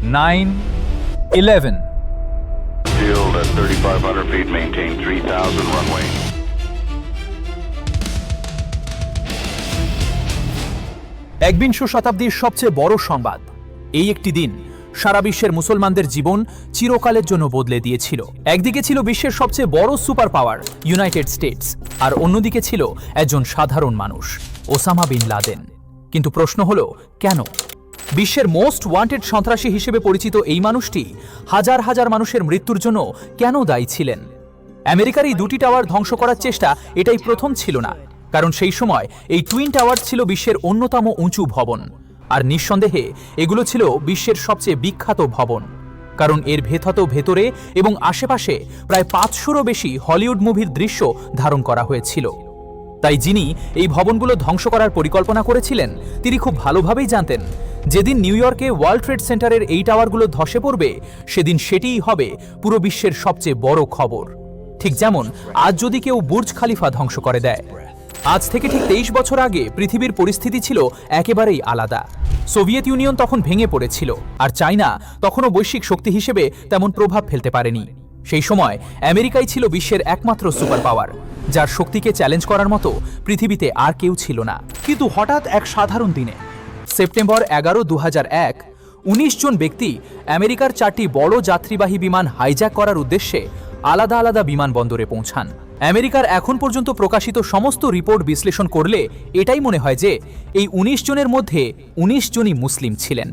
9, 11. Field at 3,500 feet, maintain 3,000 runway. একবিংশ শতাব্দীর সবচেয়ে বড় সংবাদ। এই একটি দিন সারা বিশ্বের মুসলমানদের জীবন চিরকালের জন্য বদলে দিয়েছিল। একদিকে ছিল বিশ্বের সবচেয়ে বড় সুপার পাওয়ার ইউনাইটেড স্টেটস, আর অন্যদিকে ছিল একজন সাধারণ মানুষ, ওসামা বিন লাদেন। কিন্তু প্রশ্ন হলো, কেন? বিশ্বের মোস্ট ওয়ান্টেড সন্ত্রাসী হিসেবে পরিচিত এই মানুষটি হাজার হাজার মানুষের মৃত্যুর জন্য কেন দায়ী ছিলেন? আমেরিকার এই দুটি টাওয়ার ধ্বংস করার চেষ্টা এটাই প্রথম ছিল না, কারণ সেই সময় এই টুইন টাওয়ার ছিল বিশ্বের অন্যতম উঁচু ভবন, আর নিঃসন্দেহে এগুলো ছিল বিশ্বের সবচেয়ে বিখ্যাত ভবন, কারণ এর ভেতরে এবং আশেপাশে প্রায় 500রও বেশি হলিউড মুভির দৃশ্য ধারণ করা হয়েছিল। তাই যিনি এই ভবনগুলো ধ্বংস করার পরিকল্পনা করেছিলেন তিনি খুব ভালোভাবেই জানতেন যেদিন নিউ ইয়র্কে ওয়ার্ল্ড ট্রেড সেন্টারের এই টাওয়ারগুলো ধসে পড়বে সেদিন সেটিই হবে পুরো বিশ্বের সবচেয়ে বড় খবর। ঠিক যেমন আজ যদি কেউ বুর্জ খালিফা ধ্বংস করে দেয়। আজ থেকে ঠিক 23 বছর আগে পৃথিবীর পরিস্থিতি ছিল একেবারেই আলাদা। সোভিয়েত ইউনিয়ন তখন ভেঙে পড়েছিল, আর চায়না তখনও বৈশ্বিক শক্তি হিসেবে তেমন প্রভাব ফেলতে পারেনি। সেই সময় আমেরিকাই ছিল বিশ্বের একমাত্র সুপার পাওয়ার, যার শক্তিকে চ্যালেঞ্জ করার মতো পৃথিবীতে আর কেউ ছিল না। কিন্তু হঠাৎ এক সাধারণ দিনে সেপ্টেম্বর 11, 2001, 19 জন ব্যক্তি আমেরিকার 4টি বড় যাত্রীবাহী বিমান হাইজ্যাক করার উদ্দেশ্যে আলাদা আলাদা বিমানবন্দরে পৌঁছান। আমেরিকার এখন পর্যন্ত প্রকাশিত সমস্ত রিপোর্ট বিশ্লেষণ করলে এটাই মনে হয় যে এই 19 জনের মধ্যে 19 জনই মুসলিম ছিলেন,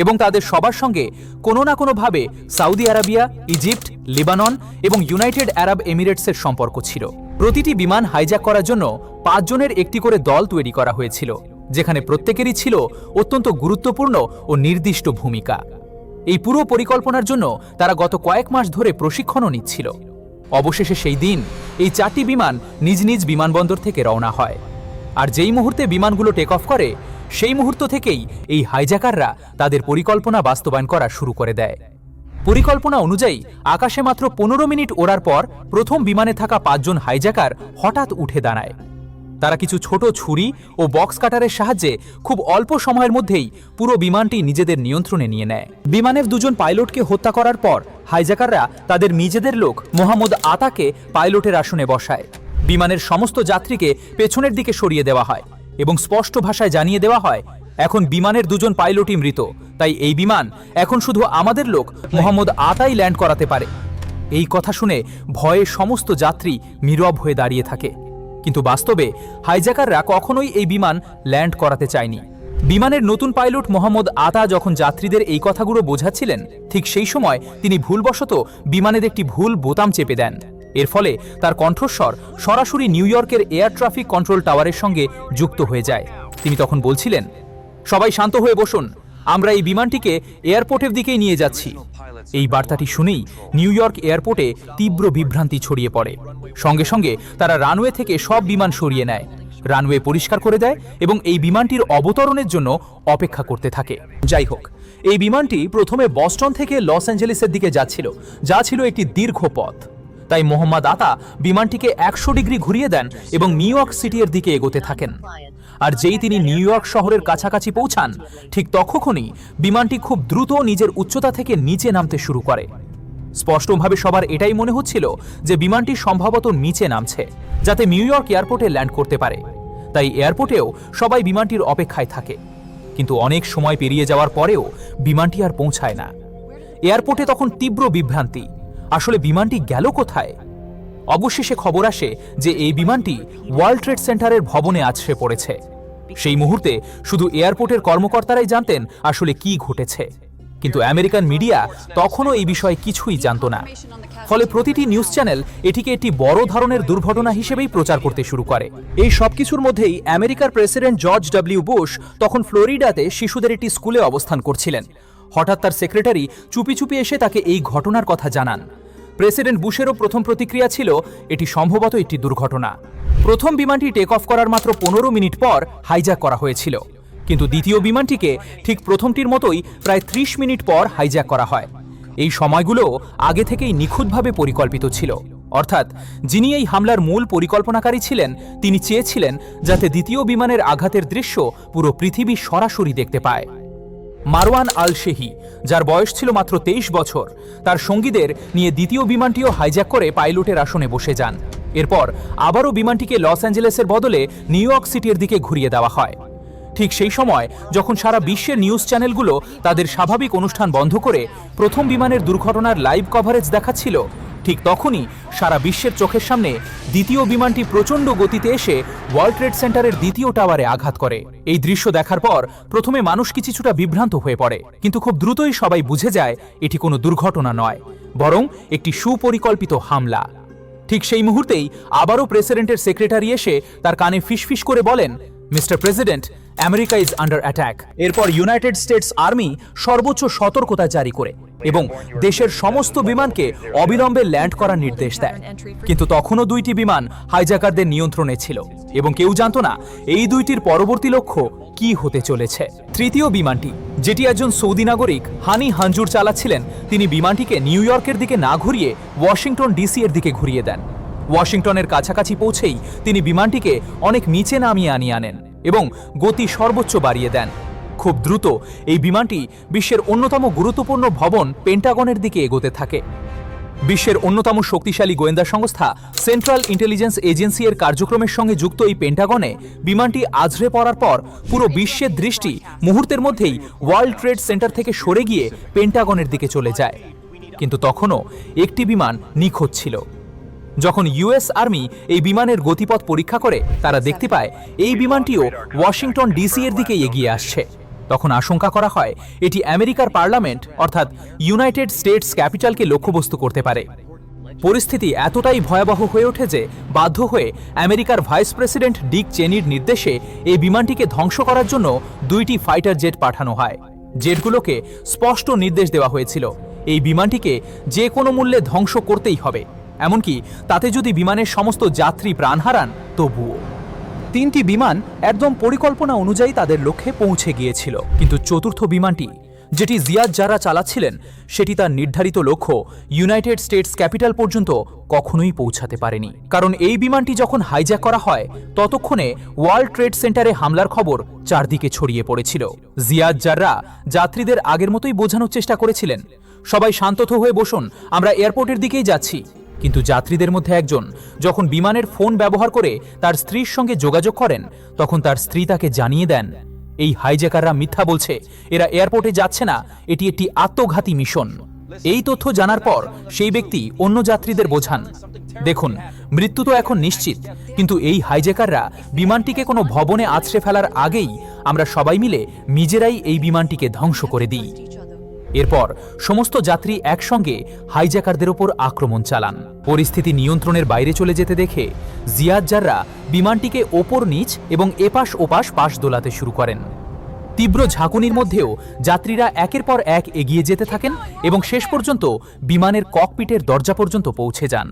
এবং তাদের সবার সঙ্গে কোনো না কোনোভাবে সৌদি আরবিয়া, ইজিপ্ট, লেবানন এবং ইউনাইটেড আরব এমিরেটসের সম্পর্ক ছিল। প্রতিটি বিমান হাইজ্যাক করার জন্য 5 জনের একটি করে দল তৈরি করা হয়েছিল, যেখানে প্রত্যেকেরই ছিল অত্যন্ত গুরুত্বপূর্ণ ও নির্দিষ্ট ভূমিকা। এই পুরো পরিকল্পনার জন্য তারা গত কয়েক মাস ধরে প্রশিক্ষণও নিচ্ছিল। অবশেষে সেই দিন এই 4টি বিমান নিজ নিজ বিমানবন্দর থেকে রওনা হয়, আর যেই মুহূর্তে বিমানগুলো টেক অফ করে সেই মুহূর্ত থেকেই এই হাইজ্যাকাররা তাদের পরিকল্পনা বাস্তবায়ন করা শুরু করে দেয়। পরিকল্পনা অনুযায়ী আকাশে মাত্র 15 মিনিট ওড়ার পর প্রথম বিমানে থাকা 5 জন হাইজ্যাকার হঠাৎ উঠে দাঁড়ায়। তারা কিছু ছোট ছুরি ও বক্স কাটারের সাহায্যে খুব অল্প সময়ের মধ্যেই পুরো বিমানটি নিজেদের নিয়ন্ত্রণে নিয়ে নেয়। বিমানের 2 জন পাইলটকে হত্যা করার পর হাইজ্যাকাররা তাদের নিজেদের লোক মোহাম্মদ আতাকে পাইলটের আসনে বসায়। বিমানের সমস্ত যাত্রীকে পেছনের দিকে সরিয়ে দেওয়া হয় এবং স্পষ্ট ভাষায় জানিয়ে দেওয়া হয়, এখন বিমানের 2 জন পাইলটই মৃত, তাই এই বিমান এখন শুধু আমাদের লোক মোহাম্মদ আতাই ল্যান্ড করাতে পারে। এই কথা শুনে ভয়ে সমস্ত যাত্রী নীরব হয়ে দাঁড়িয়ে থাকে, কিন্তু বাস্তবে হাইজ্যাকাররা কখনোই এই বিমান ল্যান্ড করাতে চায়নি। বিমানের নতুন পাইলট মোহাম্মদ আতা যখন যাত্রীদের এই কথাগুলো বোঝাচ্ছিলেন, ঠিক সেই সময় তিনি ভুলবশত বিমানের একটি ভুল বোতাম চেপে দেন। এর ফলে তার কণ্ঠস্বর সরাসরি নিউ ইয়র্কের এয়ার ট্রাফিক কন্ট্রোল টাওয়ারের সঙ্গে যুক্ত হয়ে যায়। তিনি তখন বলছিলেন, সবাই শান্ত হয়ে বসুন, আমরা এই বিমানটিকে এয়ারপোর্টের দিকেই নিয়ে যাচ্ছি। এই বার্তাটি শুনেই নিউ ইয়র্ক এয়ারপোর্টে তীব্র বিভ্রান্তি ছড়িয়ে পড়ে। সঙ্গে সঙ্গে তারা রানওয়ে থেকে সব বিমান সরিয়ে নেয়, রানওয়ে পরিষ্কার করে দেয় এবং এই বিমানটির অবতরণের জন্য অপেক্ষা করতে থাকে। যাই হোক, এই বিমানটি প্রথমে বস্টন থেকে লস অ্যাঞ্জেলেসের দিকে যাচ্ছিল, যা ছিল একটি দীর্ঘ পথ। তাই মোহাম্মদ আতা বিমানটিকে 100 ডিগ্রি ঘুরিয়ে দেন এবং নিউ ইয়র্ক সিটির দিকে এগোতে থাকেন। আর যেই তিনি নিউ ইয়র্ক শহরের কাছাকাছি পৌঁছান, ঠিক তখনই বিমানটি খুব দ্রুত নিজের উচ্চতা থেকে নিচে নামতে শুরু করে। স্পষ্টভাবে সবার এটাই মনে হচ্ছিল যে বিমানটি সম্ভবত নিচে নামছে, যাতে নিউ ইয়র্ক এয়ারপোর্টে ল্যান্ড করতে পারে। তাই এয়ারপোর্টেও সবাই বিমানটির অপেক্ষায় থাকে, কিন্তু অনেক সময় পেরিয়ে যাওয়ার পরেও বিমানটি আর পৌঁছায় না। এয়ারপোর্টে তখন তীব্র বিভ্রান্তি, আসলে বিমানটি গেল কোথায়? অবশেষে খবর আসে যে এই বিমানটি ওয়ার্ল্ড ট্রেড সেন্টারের ভবনে আছড়ে পড়েছে। সেই মুহূর্তে শুধু এয়ারপোর্টের কর্মকর্তারাই জানতেন আসলে কি ঘটেছে, কিন্তু আমেরিকান মিডিয়া তখনও এই বিষয়ে কিছুই জানত না। ফলে প্রতিটি নিউজ চ্যানেল এটিকে একটি বড় ধরনের দুর্ঘটনা হিসেবেই প্রচার করতে শুরু করে। এই সবকিছুর মধ্যেই আমেরিকার প্রেসিডেন্ট জর্জ ডব্লিউ বুশ তখন ফ্লোরিডাতে শিশুদের একটি স্কুলে অবস্থান করছিলেন। হঠাৎ তার সেক্রেটারি চুপি চুপি এসে তাকে এই ঘটনার কথা জানান। প্রেসিডেন্ট বুশেরও প্রথম প্রতিক্রিয়া ছিল এটি সম্ভবত একটি দুর্ঘটনা। প্রথম বিমানটি টেক অফ করার মাত্র 15 মিনিট পর হাইজ্যাক করা হয়েছিল, কিন্তু দ্বিতীয় বিমানটিকে ঠিক প্রথমটির মতোই প্রায় 30 মিনিট পর হাইজ্যাক করা হয়। এই সময়গুলো আগে থেকেই নিখুঁতভাবে পরিকল্পিত ছিল, অর্থাৎ যিনি এই হামলার মূল পরিকল্পনাকারী ছিলেন তিনি চেয়েছিলেন যাতে দ্বিতীয় বিমানের আঘাতের দৃশ্য পুরো পৃথিবী সরাসরি দেখতে পায়। মারওয়ান আল শেহি, যার বয়স ছিল মাত্র 23 বছর, তার সঙ্গীদের নিয়ে দ্বিতীয় বিমানটিও হাইজ্যাক করে পাইলটের আসনে বসে যান। এরপর আবারও বিমানটিকে লস অ্যাঞ্জেলেসের বদলে নিউ ইয়র্ক সিটির দিকে ঘুরিয়ে দেওয়া হয়। ঠিক সেই সময় যখন সারা বিশ্বের নিউজ চ্যানেলগুলো তাদের স্বাভাবিক অনুষ্ঠান বন্ধ করে প্রথম বিমানের দুর্ঘটনার লাইভ কভারেজ দেখাচ্ছিল, ঠিক তখনই সারা বিশ্বের চোখের সামনে দ্বিতীয় বিমানটি প্রচণ্ড গতিতে এসে ওয়ার্ল্ড ট্রেড সেন্টারের দ্বিতীয় টাওয়ারে আঘাত করে। এই দৃশ্য দেখার পর প্রথমে মানুষ কিছুটা বিভ্রান্ত হয়ে পড়ে, কিন্তু খুব দ্রুতই সবাই বুঝে যায় এটি কোনো দুর্ঘটনা নয়, বরং একটি সুপরিকল্পিত হামলা। ঠিক সেই মুহূর্তেই আবারও প্রেসিডেন্টের সেক্রেটারি এসে তার কানে ফিসফিস করে বলেন, mister president, America is under attack. এরপর ইউনাইটেড স্টেটস আর্মি সর্বোচ্চ সতর্কতা জারি করে এবং দেশের সমস্ত বিমানকে অবিলম্বে ল্যান্ড করার নির্দেশ দেয়। কিন্তু তখনও দুইটি বিমান হাইজ্যাকারদের নিয়ন্ত্রণে ছিল এবং কেউ জানত না এই দুইটির পরবর্তী লক্ষ্য কি হতে চলেছে। তৃতীয় বিমানটি, যেটি একজন সৌদি নাগরিক হানি হাঞ্জুর চালাচ্ছিলেন, তিনি বিমানটিকে নিউ ইয়র্কের দিকে না ঘুরিয়ে ওয়াশিংটন ডিসি এর দিকে ঘুরিয়ে দেন। ওয়াশিংটনের কাছাকাছি পৌঁছেই তিনি বিমানটিকে অনেক নিচে নামিয়ে আনেন এবং গতি সর্বোচ্চ বাড়িয়ে দেন। খুব দ্রুত এই বিমানটি বিশ্বের অন্যতম গুরুত্বপূর্ণ ভবন পেন্টাগনের দিকে এগোতে থাকে। বিশ্বের অন্যতম শক্তিশালী গোয়েন্দা সংস্থা সেন্ট্রাল ইন্টেলিজেন্স এজেন্সি এর কার্যক্রমের সঙ্গে যুক্ত এই পেন্টাগনে বিমানটি আছড়ে পড়ার পর পুরো বিশ্বের দৃষ্টি মুহূর্তের মধ্যেই ওয়ার্ল্ড ট্রেড সেন্টার থেকে সরে গিয়ে পেন্টাগনের দিকে চলে যায়। কিন্তু তখনও একটি বিমান নিখোঁজ ছিল। যখন ইউএস আর্মি এই বিমানের গতিপথ পরীক্ষা করে তারা দেখতে পায় এই বিমানটিও ওয়াশিংটন ডিসি এর দিকে এগিয়ে আসছে। তখন আশঙ্কা করা হয় এটি আমেরিকার পার্লামেন্ট অর্থাৎ ইউনাইটেড স্টেটস ক্যাপিটালকে লক্ষ্যবস্তু করতে পারে। পরিস্থিতি এতটাই ভয়াবহ হয়ে ওঠে যে বাধ্য হয়ে আমেরিকার ভাইস প্রেসিডেন্ট ডিক চেনির নির্দেশে এই বিমানটিকে ধ্বংস করার জন্য দুইটি ফাইটার জেট পাঠানো হয়। জেটগুলোকে স্পষ্ট নির্দেশ দেওয়া হয়েছিল এই বিমানটিকে যে কোনো মূল্যে ধ্বংস করতেই হবে, এমনকি তাতে যদি বিমানের সমস্ত যাত্রী প্রাণ হারান তবুও। তিনটি বিমান একদম পরিকল্পনা অনুযায়ী তাদের লক্ষ্যে পৌঁছে গিয়েছিল, কিন্তু চতুর্থ বিমানটি, যেটি জিয়াদ জাররা চালাচ্ছিলেন, সেটি তার নির্ধারিত লক্ষ্য ইউনাইটেড স্টেটস ক্যাপিটাল পর্যন্ত কখনোই পৌঁছাতে পারেনি। কারণ এই বিমানটি যখন হাইজ্যাক করা হয় ততক্ষণে ওয়ার্ল্ড ট্রেড সেন্টারে হামলার খবর চারদিকে ছড়িয়ে পড়েছিল। জিয়াদ জাররা যাত্রীদের আগের মতোই বোঝানোর চেষ্টা করেছিলেন, সবাই শান্ত হয়ে বসুন, আমরা এয়ারপোর্টের দিকেই যাচ্ছি। কিন্তু যাত্রীদের মধ্যে একজন যখন বিমানের ফোন ব্যবহার করে তার স্ত্রীর সঙ্গে যোগাযোগ করেন, তখন তার স্ত্রী তাকে জানিয়ে দেন এই হাইজ্যাকাররা মিথ্যা বলছে, এরা এয়ারপোর্টে যাচ্ছে না, এটি একটি আত্মঘাতী মিশন। এই তথ্য জানার পর সেই ব্যক্তি অন্য যাত্রীদের বোঝান, দেখুন মৃত্যু তো এখন নিশ্চিত, কিন্তু এই হাইজ্যাকাররা বিমানটিকে কোনো ভবনে আছড়ে ফেলার আগেই আমরা সবাই মিলে নিজেরাই এই বিমানটিকে ধ্বংস করে দিই। এরপর সমস্ত যাত্রী একসঙ্গে হাইজ্যাকারদের ওপর আক্রমণ চালান। পরিস্থিতি নিয়ন্ত্রণের বাইরে চলে যেতে দেখে জিয়াদ জাররা বিমানটিকে ওপর নিচ এবং এপাশ ওপাশ পাশ দোলাতে শুরু করেন। তীব্র ঝাঁকুনির মধ্যেও যাত্রীরা একের পর এক এগিয়ে যেতে থাকেন এবং শেষ পর্যন্ত বিমানের ককপিটের দরজা পর্যন্ত পৌঁছে যান।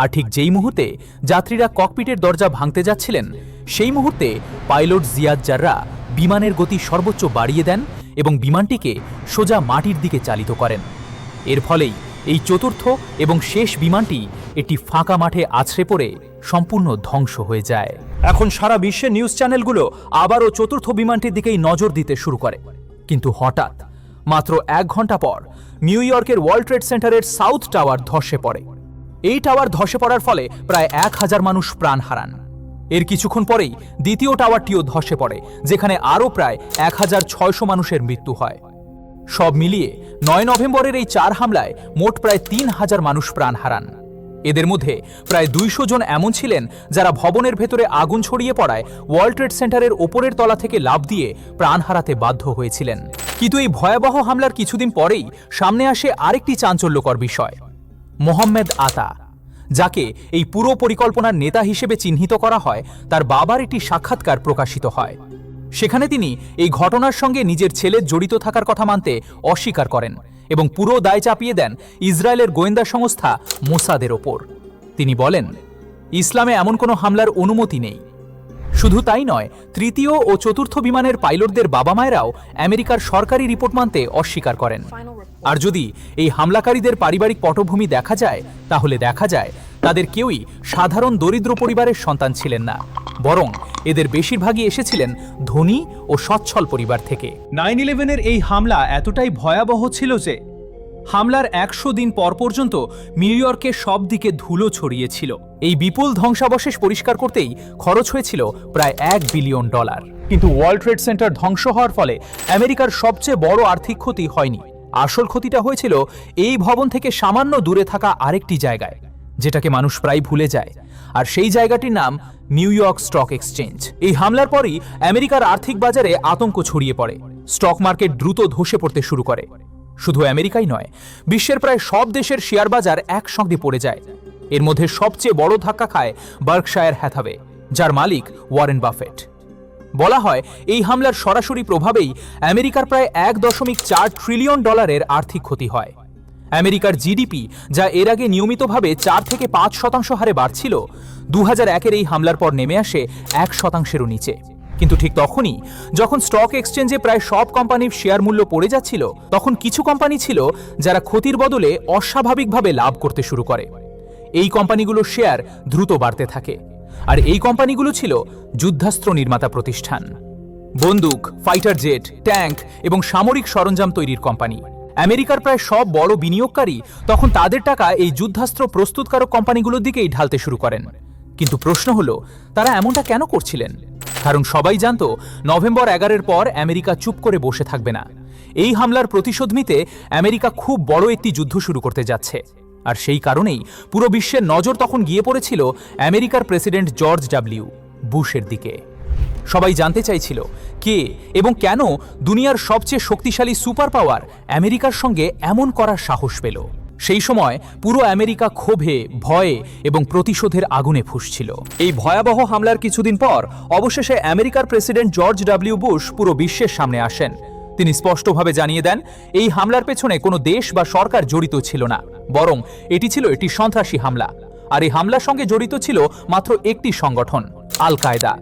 আর ঠিক যেই মুহূর্তে যাত্রীরা ককপিটের দরজা ভাঙতে যাচ্ছিলেন, সেই মুহূর্তে পাইলট জিয়াদ জাররা বিমানের গতি সর্বোচ্চ বাড়িয়ে দেন এবং বিমানটিকে সোজা মাটির দিকে চালিত করেন। এর ফলেই এই চতুর্থ এবং শেষ বিমানটি একটি ফাঁকা মাঠে আছড়ে পড়ে সম্পূর্ণ ধ্বংস হয়ে যায়। এখন সারা বিশ্বের নিউজ চ্যানেলগুলো আবারও চতুর্থ বিমানটির দিকেই নজর দিতে শুরু করে। কিন্তু হঠাৎ মাত্র 1 ঘন্টা পর নিউ ইয়র্কের ওয়ার্ল্ড ট্রেড সেন্টারের সাউথ টাওয়ার ধসে পড়ে। এই টাওয়ার ধসে পড়ার ফলে প্রায় 1000 মানুষ প্রাণ হারান। এর কিছুক্ষণ পরেই দ্বিতীয় টাওয়ারটিও ধসে পড়ে, যেখানে আরও প্রায় 1600 মানুষের মৃত্যু হয়। সব মিলিয়ে 9 নভেম্বরের এই 4 হামলায় মোট প্রায় 3000 মানুষ প্রাণ হারান। এদের মধ্যে প্রায় 200 জন এমন ছিলেন যারা ভবনের ভেতরে আগুন ছড়িয়ে পড়ায় ওয়ার্ল্ড ট্রেড সেন্টারের ওপরের তলা থেকে লাফ দিয়ে প্রাণ হারাতে বাধ্য হয়েছিলেন। কিন্তু এই ভয়াবহ হামলার কিছুদিন পরেই সামনে আসে আরেকটি চাঞ্চল্যকর বিষয়। মোহাম্মদ আতা, যাকে এই পুরো পরিকল্পনার নেতা হিসেবে চিহ্নিত করা হয়, তার বাবার একটি সাক্ষাৎকার প্রকাশিত হয়। সেখানে তিনি এই ঘটনার সঙ্গে নিজের ছেলের জড়িত থাকার কথা মানতে অস্বীকার করেন এবং পুরো দায় চাপিয়ে দেন ইসরায়েলের গোয়েন্দা সংস্থা মোসাদের ওপর। তিনি বলেন, ইসলামে এমন কোনো হামলার অনুমতি নেই। শুধু তাই নয়, তৃতীয় ও চতুর্থ বিমানের পাইলটদের বাবা মায়েরাও আমেরিকার সরকারি রিপোর্ট মানতে অস্বীকার করেন। আর যদি এই হামলাকারীদের পারিবারিক পটভূমি দেখা যায়, তাহলে দেখা যায় তাদের কেউই সাধারণ দরিদ্র পরিবারের সন্তান ছিলেন না। বরং এদের বেশিরভাগই এসেছিলেন ধনী ও সচ্ছল পরিবার থেকে। 9/11-এর এই হামলা এতটাই ভয়াবহ ছিল যে হামলার 100 দিন পর পর্যন্ত নিউ ইয়র্কের সব দিকে ধুলো ছড়িয়েছিল। এই বিপুল ধ্বংসাবশেষ পরিষ্কার করতেই খরচ হয়েছিল প্রায় $1 বিলিয়ন। কিন্তু ওয়ার্ল্ড ট্রেড সেন্টার ধ্বংস হওয়ার ফলে আমেরিকার সবচেয়ে বড় আর্থিক ক্ষতি হয়নি। আসল ক্ষতিটা হয়েছিল এই ভবন থেকে সামান্য দূরে থাকা আরেকটি জায়গায়, যেটাকে মানুষ প্রায় ভুলে যায়, আর সেই জায়গাটির নাম নিউ ইয়র্ক স্টক এক্সচেঞ্জ। এই হামলার পরই আমেরিকার আর্থিক বাজারে আতঙ্ক ছড়িয়ে পড়ে। স্টক মার্কেট দ্রুত ধসে পড়তে শুরু করে। শুধু আমেরিকাই নয়, বিশ্বের প্রায় সব দেশের শেয়ার বাজার একসঙ্গে পড়ে যায়। এর মধ্যে সবচেয়ে বড় ধাক্কা খায় বার্কশায়ার হ্যাথাওয়ে, যার মালিক ওয়ারেন বাফেট। বলা হয় এই হামলার সরাসরি প্রভাবেই আমেরিকার প্রায় $1.4 ট্রিলিয়ন আর্থিক ক্ষতি হয়। আমেরিকার জিডিপি, যা এর আগে নিয়মিতভাবে 4 থেকে 5% হারে বাড়ছিল, 2001-এর এই হামলার পর নেমে আসে 1%-এরও নিচে। কিন্তু ঠিক তখনই যখন স্টক এক্সচেঞ্জে প্রায় সব কোম্পানির শেয়ার মূল্য পড়ে যাচ্ছিল, তখন কিছু কোম্পানি ছিল যারা ক্ষতির বদলে অস্বাভাবিকভাবে লাভ করতে শুরু করে। এই কোম্পানিগুলোর শেয়ার দ্রুত বাড়তে থাকে, আর এই কোম্পানিগুলো ছিল যুদ্ধাস্ত্র নির্মাতা প্রতিষ্ঠান। বন্দুক, ফাইটার জেট, ট্যাঙ্ক এবং সামরিক সরঞ্জাম তৈরির কোম্পানি। আমেরিকার প্রায় সব বড় বিনিয়োগকারী তখন তাদের টাকা এই যুদ্ধাস্ত্র প্রস্তুতকারক কোম্পানিগুলোর দিকেই ঢালতে শুরু করেন। কিন্তু প্রশ্ন হলো, তারা এমনটা কেন করছিলেন? কারণ সবাই জানতো নভেম্বর 11-এর পর আমেরিকা চুপ করে বসে থাকবে না। এই হামলার প্রতিশোধ নিতে আমেরিকা খুব বড় একটি যুদ্ধ শুরু করতে যাচ্ছে। আর সেই কারণেই পুরো বিশ্বের নজর তখন গিয়ে পড়েছিল আমেরিকার প্রেসিডেন্ট জর্জ ডব্লিউ বুশের দিকে। সবাই জানতে চাইছিল কে এবং কেন দুনিয়ার সবচেয়ে শক্তিশালী সুপার পাওয়ার আমেরিকার সঙ্গে এমন করার সাহস পেল। সেই সময় পুরো আমেরিকা ক্ষোভে, ভয়ে এবং প্রতিশোধের আগুনে ফুঁসছিল। এই ভয়াবহ হামলার কিছুদিন পর অবশেষে আমেরিকার প্রেসিডেন্ট জর্জ ডব্লিউ বুশ পুরো বিশ্বের সামনে আসেন। তিনি স্পষ্টভাবে জানিয়ে দেন, এই হামলার পেছনে কোনো দেশ বা সরকার জড়িত ছিল না, বরং এটি ছিল একটি সন্ত্রাসী হামলা। আর এই হামলার সঙ্গে জড়িত ছিল মাত্র একটি সংগঠন, আল কায়দা।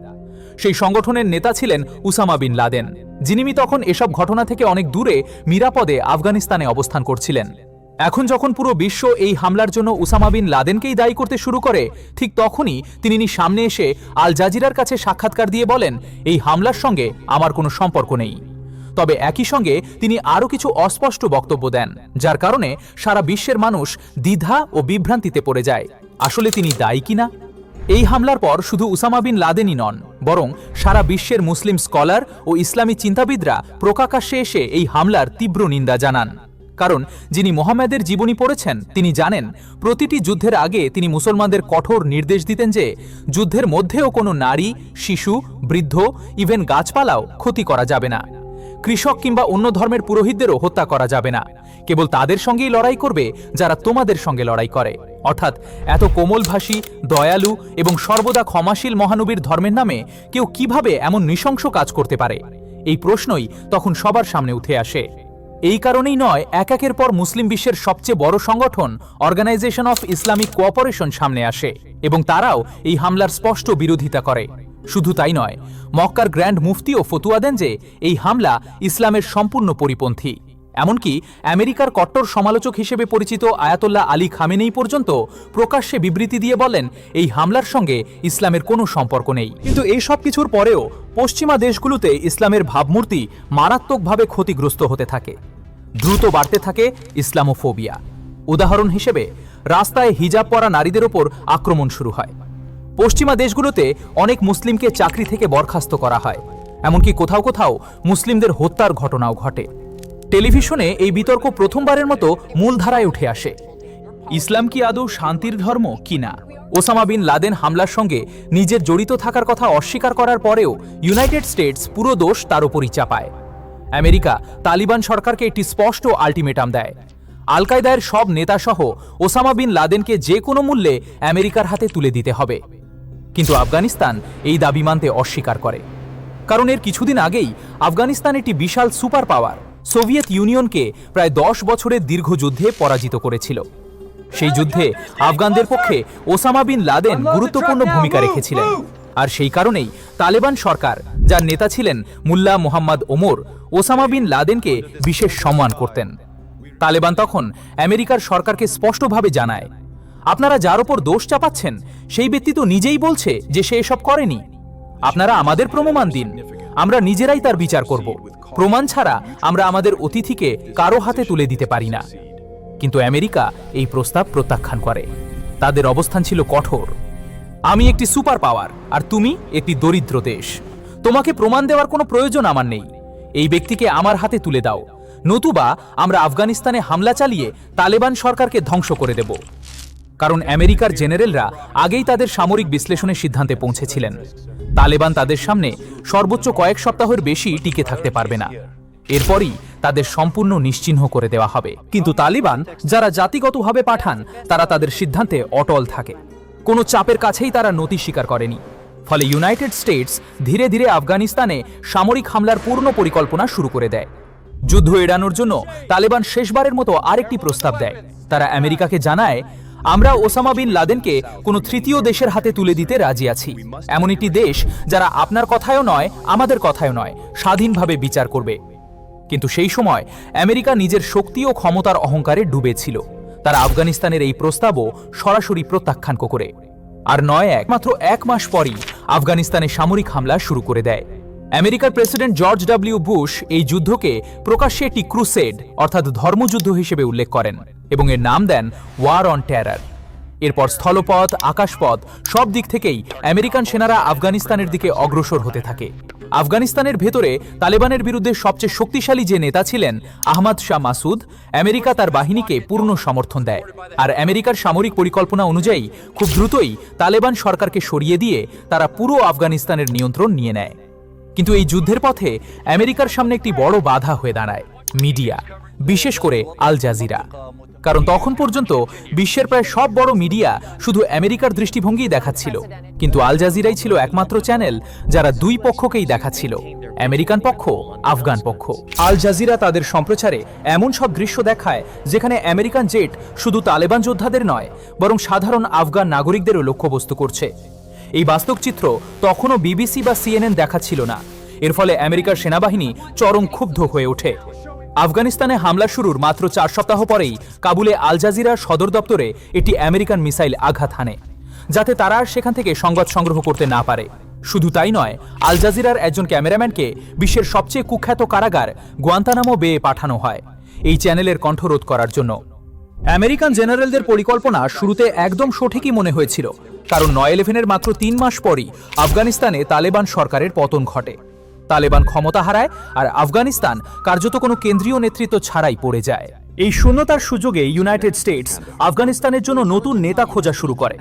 সেই সংগঠনের নেতা ছিলেন উসামা বিন লাদেন, যিনি তখন এসব ঘটনা থেকে অনেক দূরে নিরাপদে আফগানিস্তানে অবস্থান করছিলেন। এখন যখন পুরো বিশ্ব এই হামলার জন্য উসামা বিন লাদেনকেই দায়ী করতে শুরু করে, ঠিক তখনই তিনি সামনে এসে আল জাজিরার কাছে সাক্ষাৎকার দিয়ে বলেন, এই হামলার সঙ্গে আমার কোনো সম্পর্ক নেই। তবে একই সঙ্গে তিনি আরও কিছু অস্পষ্ট বক্তব্য দেন, যার কারণে সারা বিশ্বের মানুষ দ্বিধা ও বিভ্রান্তিতে পড়ে যায়। আসলে তিনি দায়ী কিনা? এই হামলার পর শুধু উসামা বিন লাদেনই নন, বরং সারা বিশ্বের মুসলিম স্কলার ও ইসলামী চিন্তাবিদরা প্রকাশ্যে এসে এই হামলার তীব্র নিন্দা জানান। কারণ যিনি মোহাম্মদের জীবনী পড়েছেন, তিনি জানেন প্রতিটি যুদ্ধের আগে তিনি মুসলমানদের কঠোর নির্দেশ দিতেন যে যুদ্ধের মধ্যেও কোনো নারী, শিশু, বৃদ্ধ, ইভেন গাছপালাও ক্ষতি করা যাবে না। কৃষক কিংবা অন্য ধর্মের পুরোহিতদেরও হত্যা করা যাবে না। কেবল তাদের সঙ্গেই লড়াই করবে যারা তোমাদের সঙ্গে লড়াই করে। অর্থাৎ এত কোমলভাষী, দয়ালু এবং সর্বদা ক্ষমাশীল মহানবীর ধর্মের নামে কেউ কিভাবে এমন নৃশংস কাজ করতে পারে? এই প্রশ্নই তখন সবার সামনে উঠে আসে। এই কারণেই নয়, একের পর মুসলিম বিশ্বের সবচেয়ে বড় সংগঠন অর্গানাইজেশন অফ ইসলামিক কোঅপারেশন সামনে আসে এবং তারাও এই হামলার স্পষ্ট বিরোধিতা করে। শুধু তাই নয়, মক্কার গ্র্যান্ড মুফতিও ফতুয়া দেন যে এই হামলা ইসলামের সম্পূর্ণ পরিপন্থী। এমনকি আমেরিকার কট্টর সমালোচক হিসেবে পরিচিত আয়াতোল্লাহ আলী খামেনেই পর্যন্ত প্রকাশ্যে বিবৃতি দিয়ে বলেন, এই হামলার সঙ্গে ইসলামের কোনো সম্পর্ক নেই। কিন্তু এই সব কিছুর পরেও পশ্চিমা দেশগুলোতে ইসলামের ভাবমূর্তি মারাত্মকভাবে ক্ষতিগ্রস্ত হতে থাকে। দ্রুত বাড়তে থাকে ইসলামোফোবিয়া। উদাহরণ হিসেবে রাস্তায় হিজাব পরা নারীদের ওপর আক্রমণ শুরু হয়। পশ্চিমা দেশগুলোতে অনেক মুসলিমকে চাকরি থেকে বরখাস্ত করা হয়। এমনকি কোথাও কোথাও মুসলিমদের হত্যার ঘটনাও ঘটে। টেলিভিশনে এই বিতর্ক প্রথমবারের মতো মূলধারায় উঠে আসে। ইসলাম কি আদৌ শান্তির ধর্ম কিনা? ওসামা বিন লাদেন হামলার সঙ্গে নিজের জড়িত থাকার কথা অস্বীকার করার পরেও ইউনাইটেড স্টেটস পুরো দোষ তার উপরই চাপায়। আমেরিকা তালিবান সরকারকে একটি স্পষ্ট আল্টিমেটাম দেয়, আল কায়দার সব নেতাসহ ওসামা বিন লাদেনকে যে কোনো মূল্যে আমেরিকার হাতে তুলে দিতে হবে। কিন্তু আফগানিস্তান এই দাবি মানতে অস্বীকার করে। কারণ এর কিছুদিন আগেই আফগানিস্তান একটি বিশাল সুপার পাওয়ার সোভিয়েত ইউনিয়নকে প্রায় 10 বছরের দীর্ঘ যুদ্ধে পরাজিত করেছিল। সেই যুদ্ধে আফগানদের পক্ষে ওসামা বিন লাদেন গুরুত্বপূর্ণ ভূমিকা রেখেছিলেন। আর সেই কারণেই তালেবান সরকার, যার নেতা ছিলেন মুল্লা মোহাম্মদ ওমর, ওসামা বিন লাদেনকে বিশেষ সম্মান করতেন। তালেবান তখন আমেরিকার সরকারকে স্পষ্টভাবে জানায়, আপনারা যার ওপর দোষ চাপাচ্ছেন সেই ব্যক্তি তো নিজেই বলছে যে সে এসব করেনি। আপনারা আমাদের প্রমাণ দিন, আমরা নিজেরাই তার বিচার করব। প্রমাণ ছাড়া আমরা আমাদের অতিথিকে কারো হাতে তুলে দিতে পারি না। কিন্তু আমেরিকা এই প্রস্তাব প্রত্যাখ্যান করে। তাদের অবস্থান ছিল কঠোর। আমি একটি সুপার পাওয়ার, আর তুমি একটি দরিদ্র দেশ। তোমাকে প্রমাণ দেওয়ার কোনো প্রয়োজন আমার নেই। এই ব্যক্তিকে আমার হাতে তুলে দাও, নতুবা আমরা আফগানিস্তানে হামলা চালিয়ে তালেবান সরকারকে ধ্বংস করে দেব। কারণ আমেরিকার জেনারেলরা আগেই তাদের সামরিক বিশ্লেষণের সিদ্ধান্তে পৌঁছেছিলেন, তালেবান তাদের সামনে সর্বোচ্চ কয়েক সপ্তাহের বেশি টিকে থাকতে পারবে না। এরপরই তাদের সম্পূর্ণ নিশ্চিহ্ন করে দেওয়া হবে। কিন্তু তালিবান, যারা জাতিগতভাবে পাঠান, তারা তাদের সিদ্ধান্তে অটল থাকে। কোনো চাপের কাছেই তারা নতি স্বীকার করেনি। ফলে ইউনাইটেড স্টেটস ধীরে ধীরে আফগানিস্তানে সামরিক হামলার পূর্ণ পরিকল্পনা শুরু করে দেয়। যুদ্ধ এড়ানোর জন্য তালেবান শেষবারের মতো আরেকটি প্রস্তাব দেয়। তারা আমেরিকাকে জানায়, আমরা ওসামা বিন লাদেনকে কোনো তৃতীয় দেশের হাতে তুলে দিতে রাজি আছি, এমন একটি দেশ যারা আপনার কথায়ও নয়, আমাদের কথায়ও নয়, স্বাধীনভাবে বিচার করবে। কিন্তু সেই সময় আমেরিকা নিজের শক্তি ও ক্ষমতার অহংকারে ডুবেছিল। তারা আফগানিস্তানের এই প্রস্তাবও সরাসরি প্রত্যাখ্যান করে। আর নয়, একমাত্র এক মাস পরই আফগানিস্তানে সামরিক হামলা শুরু করে দেয়। আমেরিকার প্রেসিডেন্ট জর্জ ডব্লিউ বুশ এই যুদ্ধকে প্রকাশ্যে একটি ক্রুসেড অর্থাৎ ধর্মযুদ্ধ হিসেবে উল্লেখ করেন এবং এর নাম দেন ওয়ার অন টেরর। এরপর স্থলপথ, আকাশপথ সব দিক থেকেই আমেরিকান সেনারা আফগানিস্তানের দিকে অগ্রসর হতে থাকে। আফগানিস্তানের ভেতরে তালেবানের বিরুদ্ধে সবচেয়ে শক্তিশালী যে নেতা ছিলেন আহমদ শাহ মাসুদ, আমেরিকা তার বাহিনীকে পূর্ণ সমর্থন দেয়। আর আমেরিকার সামরিক পরিকল্পনা অনুযায়ী খুব দ্রুতই তালেবান সরকারকে সরিয়ে দিয়ে তারা পুরো আফগানিস্তানের নিয়ন্ত্রণ নিয়ে নেয়। কিন্তু এই যুদ্ধের পথে আমেরিকার সামনে একটি বড় বাধা হয়ে দাঁড়ায় মিডিয়া, বিশেষ করে আল জাজিরা। কারণ তখন পর্যন্ত বিশ্বের প্রায় সব বড় মিডিয়া শুধু আমেরিকার দৃষ্টিভঙ্গিই দেখাচ্ছিল, কিন্তু আল জাজিরাই ছিল একমাত্র চ্যানেল যারা দুই পক্ষকেই দেখাচ্ছিল, আমেরিকান পক্ষ, আফগান পক্ষ। আল জাজিরা তাদের সম্প্রচারে এমন সব দৃশ্য দেখায় যেখানে আমেরিকান জেট শুধু তালেবান যোদ্ধাদের নয়, বরং সাধারণ আফগান নাগরিকদেরও লক্ষ্যবস্তু করছে। এই বাস্তব চিত্র তখনও বিবিসি বা সিএনএন দেখাচ্ছিল না। এর ফলে আমেরিকার সেনাবাহিনী চরম ক্ষুব্ধ হয়ে ওঠে। আফগানিস্তানে হামলা শুরুর মাত্র 4 সপ্তাহ পরেই কাবুলে আল জাজিরার সদর দপ্তরে একটি আমেরিকান মিসাইল আঘাত হানে, যাতে তারা আর সেখান থেকে সংবাদ সংগ্রহ করতে না পারে। শুধু তাই নয়, আল জাজিরার একজন ক্যামেরাম্যানকে বিশ্বের সবচেয়ে কুখ্যাত কারাগার গুয়ান্তানামো বেয়ে পাঠানো হয় এই চ্যানেলের কণ্ঠরোধ করার জন্য। আমেরিকান জেনারেলদের পরিকল্পনা শুরুতে একদম সঠিকই মনে হয়েছিল, কারণ 9/11-এর মাত্র 3 মাস পরই আফগানিস্তানে তালেবান সরকারের পতন ঘটে। তালেবান ক্ষমতা হারায় আর আফগানিস্তান কার্যত কোনো কেন্দ্রীয় নেতৃত্ব ছাড়াই পড়ে যায়। এই শূন্যতার সুযোগে ইউনাইটেড স্টেটস আফগানিস্তানের জন্য নতুন নেতা খোঁজা শুরু করে।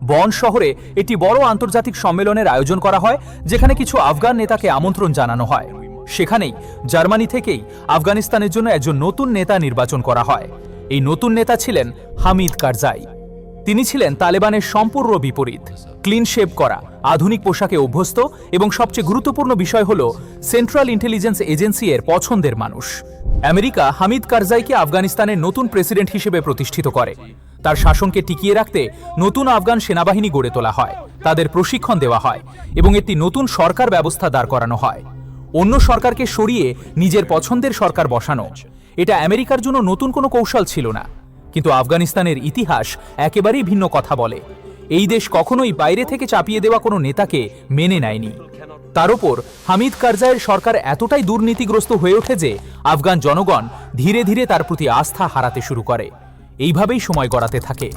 বন শহরে একটি বড় আন্তর্জাতিক সম্মেলনের আয়োজন করা হয়, যেখানে কিছু আফগান নেতাকে আমন্ত্রণ জানানো হয়। সেখানেই জার্মানি থেকেই আফগানিস্তানের জন্য একজন নতুন নেতা নির্বাচন করা হয়। এই নতুন নেতা ছিলেন হামিদ কারজাই। তিনি ছিলেন তালেবানের সম্পূর্ণ বিপরীত, ক্লিন শেভ করা, আধুনিক পোশাকে অভ্যস্ত এবং সবচেয়ে গুরুত্বপূর্ণ বিষয় হল সেন্ট্রাল ইন্টেলিজেন্স এজেন্সি এর পছন্দের মানুষ। আমেরিকা হামিদ কারজাইকে আফগানিস্তানের নতুন প্রেসিডেন্ট হিসেবে প্রতিষ্ঠিত করে। তার শাসনকে টিকিয়ে রাখতে নতুন আফগান সেনাবাহিনী গড়ে তোলা হয়, তাদের প্রশিক্ষণ দেওয়া হয় এবং একটি নতুন সরকার ব্যবস্থা দাঁড় করানো হয়। অন্য সরকারকে সরিয়ে নিজের পছন্দের সরকার বসানো, এটা আমেরিকার জন্য নতুন কোনো কৌশল ছিল না। কিন্তু আফগানিস্তানের ইতিহাস একেবারেই ভিন্ন কথা বলে। এই দেশ কখনোই বাইরে থেকে চাপিয়ে দেওয়া কোনো নেতাকে মেনে নেয়নি। তার উপর হামিদ কারজাইয়ের সরকার এতটাই দুর্নীতিগ্রস্ত হয়ে ওঠে যে আফগান জনগণ ধীরে ধীরে তার প্রতি আস্থা হারাতে শুরু করে। এইভাবেই সময় গড়াতে থাকে।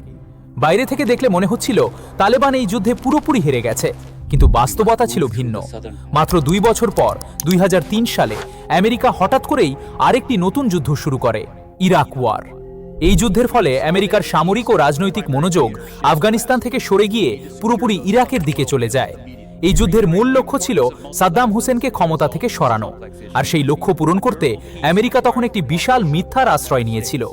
বাইরে থেকে দেখলে মনে হচ্ছিল তালেবান এই যুদ্ধে পুরোপুরি হেরে গেছে, কিন্তু বাস্তবতা ছিল ভিন্ন। মাত্র 2 বছর পর 2003 সালে আমেরিকা হঠাৎ করেই আরেকটি নতুন যুদ্ধ শুরু করে, ইরাক ওয়ার। এই যুদ্ধের ফলে আমেরিকার সামরিক ও রাজনৈতিক মনোযোগ আফগানিস্তান থেকে সরে গিয়ে পুরোপুরি ইরাকের দিকে চলে যায়। এই যুদ্ধের মূল লক্ষ্য ছিল সাদ্দাম হোসেনকে ক্ষমতা থেকে সরানো, আর সেই লক্ষ্য পূরণ করতে আমেরিকা তখন একটি বিশাল মিথ্যার আশ্রয় নিয়েছিল,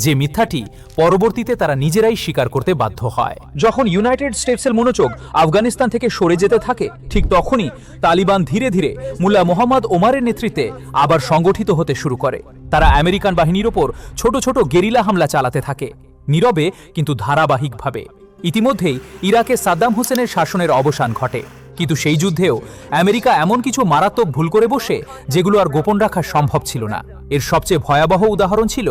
যে মিথ্যাটি পরবর্তীতে তারা নিজেরাই স্বীকার করতে বাধ্য হয়। যখন ইউনাইটেড স্টেটসের মনোযোগ আফগানিস্তান থেকে সরে যেতে থাকে, ঠিক তখনই তালিবান ধীরে ধীরে মুল্লা মোহাম্মদ ওমারের নেতৃত্বে আবার সংগঠিত হতে শুরু করে। তারা আমেরিকান বাহিনীর ওপর ছোট ছোট গেরিলা হামলা চালাতে থাকে, নীরবে কিন্তু ধারাবাহিকভাবে। ইতিমধ্যেই ইরাকে সাদ্দাম হোসেনের শাসনের অবসান ঘটে, কিন্তু সেই যুদ্ধেও আমেরিকা এমন কিছু মারাত্মক ভুল করে বসে যেগুলো আর গোপন রাখা সম্ভব ছিল না। এর সবচেয়ে ভয়াবহ উদাহরণ ছিল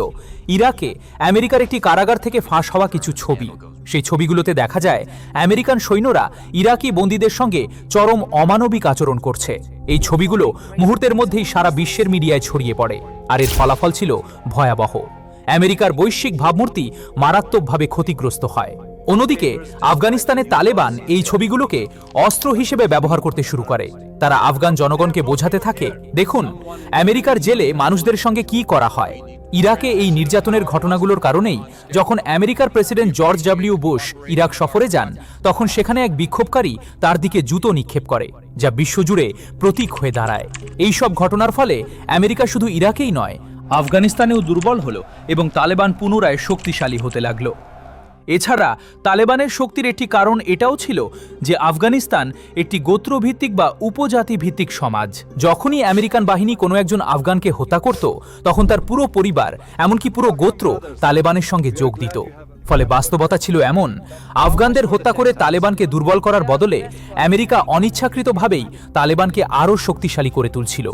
ইরাকে আমেরিকার একটি কারাগার থেকে ফাঁস হওয়া কিছু ছবি। সেই ছবিগুলোতে দেখা যায় আমেরিকান সৈন্যরা ইরাকি বন্দীদের সঙ্গে চরম অমানবিক আচরণ করছে। এই ছবিগুলো মুহূর্তের মধ্যেই সারা বিশ্বের মিডিয়ায় ছড়িয়ে পড়ে, আর এর ফলাফল ছিল ভয়াবহ। আমেরিকার বৈশ্বিক ভাবমূর্তি মারাত্মকভাবে ক্ষতিগ্রস্ত হয়। অন্যদিকে আফগানিস্তানের তালেবান এই ছবিগুলোকে অস্ত্র হিসেবে ব্যবহার করতে শুরু করে। তারা আফগান জনগণকে বোঝাতে থাকে, দেখুন আমেরিকার জেলে মানুষদের সঙ্গে কি করা হয়। ইরাকে এই নির্যাতনের ঘটনাগুলোর কারণেই যখন আমেরিকার president George W Bush Iraq সফরে যান, তখন সেখানে এক বিক্ষোভকারী তার দিকে জুতো নিক্ষেপ করে, যা বিশ্বজুড়ে প্রতীক হয়ে দাঁড়ায়। এই সব ঘটনার ফলে আমেরিকা শুধু ইরাকেই নয়, আফগানিস্তানেও দুর্বল হলো এবং তালেবান পুনরায় শক্তিশালী হতে লাগলো। এছাড়া তালেবানের শক্তির একটি কারণ এটাও ছিল যে আফগানিস্তান একটি গোত্রভিত্তিক বা উপজাতি ভিত্তিক সমাজ। যখনই আমেরিকান বাহিনী কোনো একজন আফগানকে হত্যা করত, তখন তার পুরো পরিবার, এমনকি পুরো গোত্র তালেবানের সঙ্গে যোগ দিত। ফলে বাস্তবতা ছিল এমন, আফগানদের হত্যা করে তালেবানকে দুর্বল করার বদলে আমেরিকা অনিচ্ছাকৃতভাবেই তালেবানকে আরও শক্তিশালী করে তুলছিল।